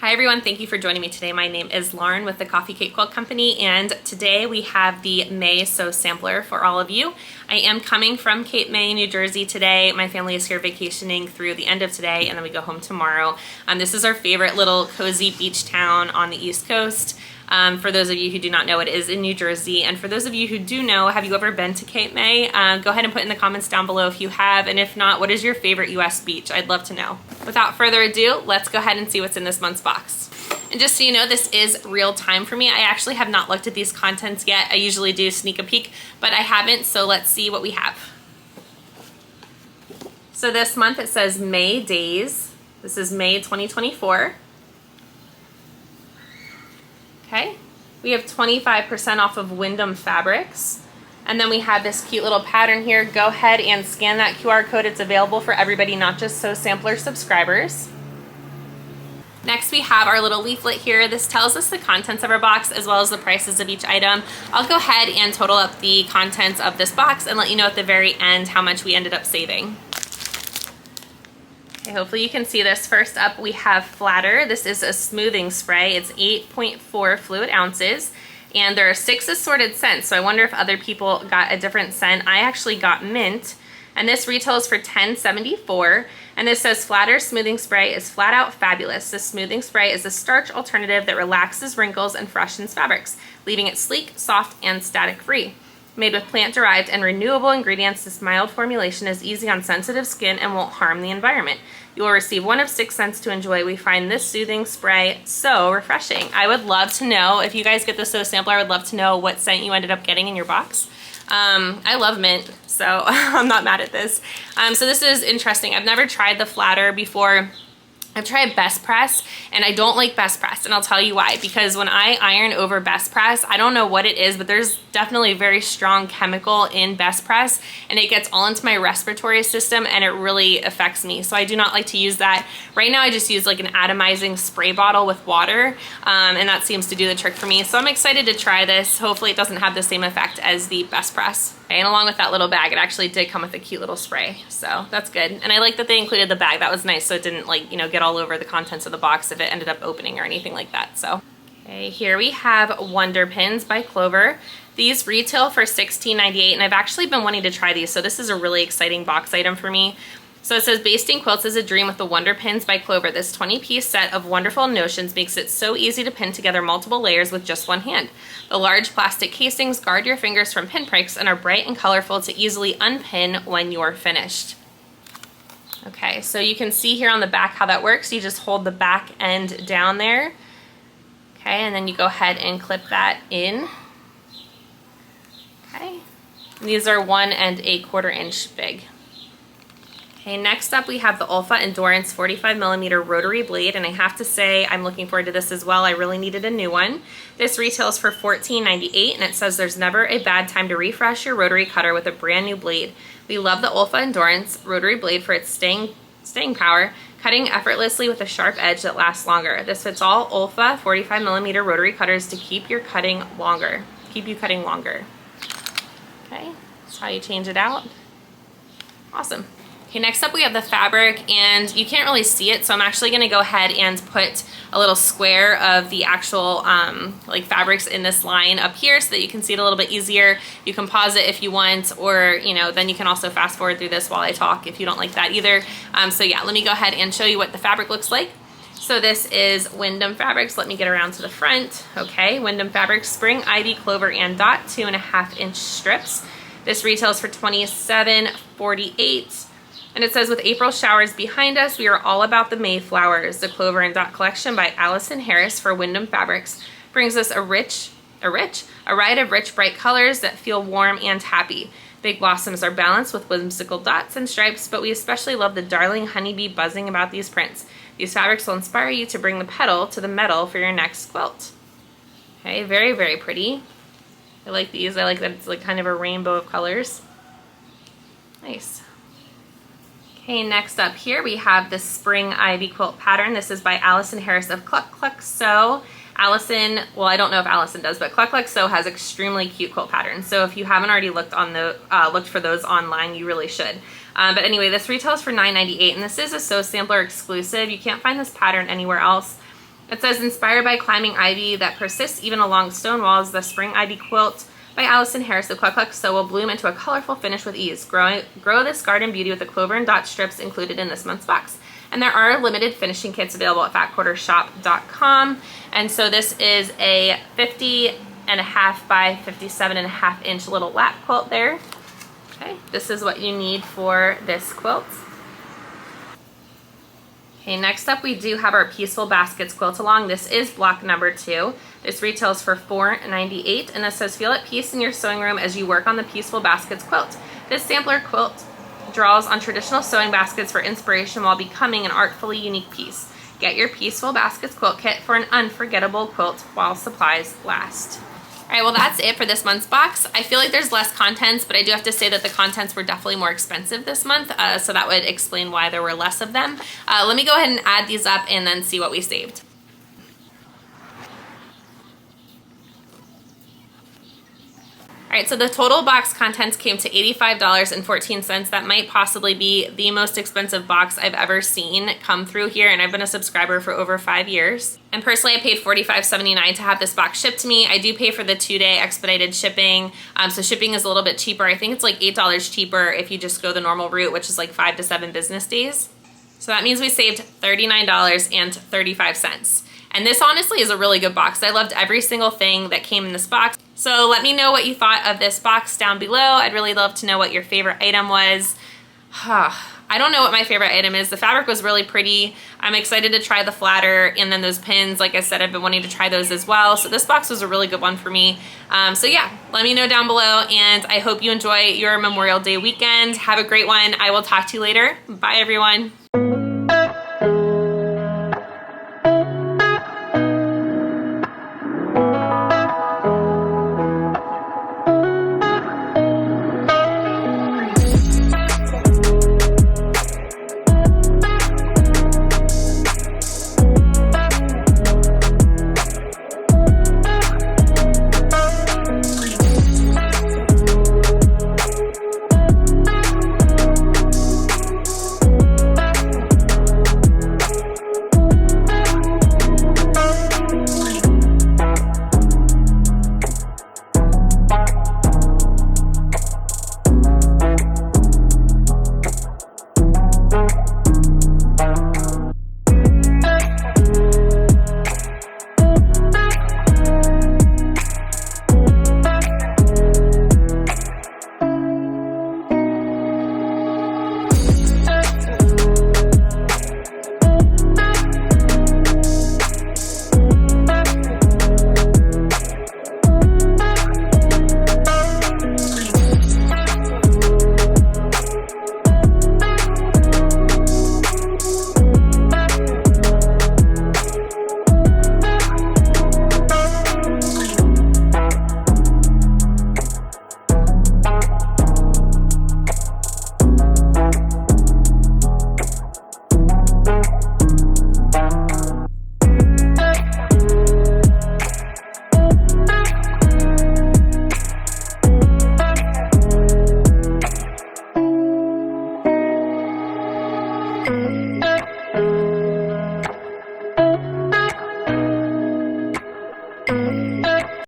Hi everyone, thank you for joining me today. My name is Lauren with the Coffee Cake Quilt Company, and today we have the May Sew Sampler for all of you. I am coming from Cape May, New Jersey today. My family is here vacationing through the end of today, and then we go home tomorrow. This is our favorite little cozy beach town on the East Coast. For those of you who do not know, it is in New Jersey. And for those of you who do know, have you ever been to Cape May? Go ahead and put in the comments down below if you have. And if not, what is your favorite US beach? I'd love to know. Without further ado, let's go ahead and see what's in this month's box. And just so you know, this is real time for me. I actually have not looked at these contents yet. I usually do sneak a peek, but I haven't. So let's see what we have. So this month it says May Daze. This is May 2024. Okay, we have 25% off of Wyndham fabrics. And then we have this cute little pattern here. Go ahead and scan that QR code. It's available for everybody, not just Sew Sampler subscribers. Next, we have our little leaflet here. This tells us the contents of our box as well as the prices of each item. I'll go ahead and total up the contents of this box and let you know at the very end how much we ended up saving. Okay, hopefully you can see this. First up, we have Flatter. This is a smoothing spray. It's 8.4 fluid ounces, and there are 6 assorted scents, so I wonder if other people got a different scent. I actually got mint, and this retails for $10.74, and this says Flatter smoothing spray is flat out fabulous. This smoothing spray is a starch alternative that relaxes wrinkles and freshens fabrics, leaving it sleek, soft, and static-free. Made with plant-derived and renewable ingredients, this mild formulation is easy on sensitive skin and won't harm the environment. You will receive 1 of 6 scents to enjoy. We find this soothing spray so refreshing. I would love to know, if you guys get the Sew Sampler, I would love to know what scent you ended up getting in your box. I love mint, so I'm not mad at this. So this is interesting. I've never tried the Flatter before. I've tried Best Press, and I don't like Best Press, and I'll tell you why. Because when I iron over Best Press, I don't know what it is, but there's definitely a very strong chemical in Best Press, and it gets all into my respiratory system, and it really affects me. So I do not like to use that. Right now I just use like an atomizing spray bottle with water, and that seems to do the trick for me. So I'm excited to try this. Hopefully it doesn't have the same effect as the Best Press. Okay, and along with that little bag, it actually did come with a cute little spray, so that's good. And I like that they included the bag. That was nice, so it didn't, like, you know, get all over the contents of the box if it ended up opening or anything like that. So okay, here we have Wonder Pins by Clover. These retail for $16.98, and I've actually been wanting to try these, so this is a really exciting box item for me. So it says, basting quilts is a dream with the Wonder Pins by Clover. This 20-piece set of wonderful notions makes it so easy to pin together multiple layers with just one hand. The large plastic casings guard your fingers from pinpricks and are bright and colorful to easily unpin when you're finished. Okay, so you can see here on the back how that works. You just hold the back end down there. Okay, and then you go ahead and clip that in. Okay, and these are 1 1/4 inch big. Okay, next up we have the Olfa Endurance 45mm rotary blade, and I have to say I'm looking forward to this as well. I really needed a new one. This retails for $14.98, and it says there's never a bad time to refresh your rotary cutter with a brand new blade. We love the Olfa Endurance rotary blade for its staying power, cutting effortlessly with a sharp edge that lasts longer. This fits all Olfa 45mm rotary cutters to keep you cutting longer. Okay, that's how you change it out. Awesome. Okay, next up we have the fabric, and you can't really see it, so I'm actually going to go ahead and put a little square of the actual like fabrics in this line up here so that you can see it a little bit easier. You can pause it if you want, or you know, then you can also fast forward through this while I talk if you don't like that either. So yeah, let me go ahead and show you what the fabric looks like. So this is Wyndham Fabrics. Let me get around to the front. Okay, Wyndham Fabrics Spring, Ivy, Clover, and Dot 2.5 inch strips. This retails for $27.48. And it says, with April showers behind us, we are all about the Mayflowers. The Clover and Dot collection by Allison Harris for Wyndham Fabrics brings us a ride of rich, bright colors that feel warm and happy. Big blossoms are balanced with whimsical dots and stripes, but we especially love the darling honeybee buzzing about these prints. These fabrics will inspire you to bring the petal to the metal for your next quilt. Okay, very, very pretty. I like these. I like that it's like kind of a rainbow of colors. Nice. Okay, next up here we have the Spring Ivy Quilt pattern. This is by Allison Harris of Cluck Cluck Sew. Allison, well, I don't know if Allison does, but Cluck Cluck Sew has extremely cute quilt patterns. So if you haven't already looked for those online, you really should. But anyway, this retails for $9.98, and this is a Sew Sampler exclusive. You can't find this pattern anywhere else. It says, inspired by climbing ivy that persists even along stone walls, the Spring Ivy Quilt by Allison Harris, the Cluck Cluck Sew will bloom into a colorful finish with ease. Grow this garden beauty with the clover and dot strips included in this month's box. And there are limited finishing kits available at fatquartershop.com. And so this is a 50.5 by 57.5 inch little lap quilt there. Okay, this is what you need for this quilt. Okay, next up we do have our Peaceful Baskets quilt along. This is block number 2. This retails for $4.98, and this says, feel at peace in your sewing room as you work on the Peaceful Baskets quilt. This sampler quilt draws on traditional sewing baskets for inspiration while becoming an artfully unique piece. Get your Peaceful Baskets quilt kit for an unforgettable quilt while supplies last. All right, well, that's it for this month's box. I feel like there's less contents, but I do have to say that the contents were definitely more expensive this month, so that would explain why there were less of them. Let me go ahead and add these up and then see what we saved. All right, so the total box contents came to $85.14. That might possibly be the most expensive box I've ever seen come through here, and I've been a subscriber for over 5 years. And personally, I paid $45.79 to have this box shipped to me. I do pay for the 2-day expedited shipping, so shipping is a little bit cheaper. I think it's like $8 cheaper if you just go the normal route, which is like 5 to 7 business days. So that means we saved $39.35. And this honestly is a really good box. I loved every single thing that came in this box. So let me know what you thought of this box down below. I'd really love to know what your favorite item was. I don't know what my favorite item is. The fabric was really pretty. I'm excited to try the flatter, and then those pins, like I said, I've been wanting to try those as well. So this box was a really good one for me. So yeah, let me know down below, and I hope you enjoy your Memorial Day weekend. Have a great one. I will talk to you later. Bye, everyone.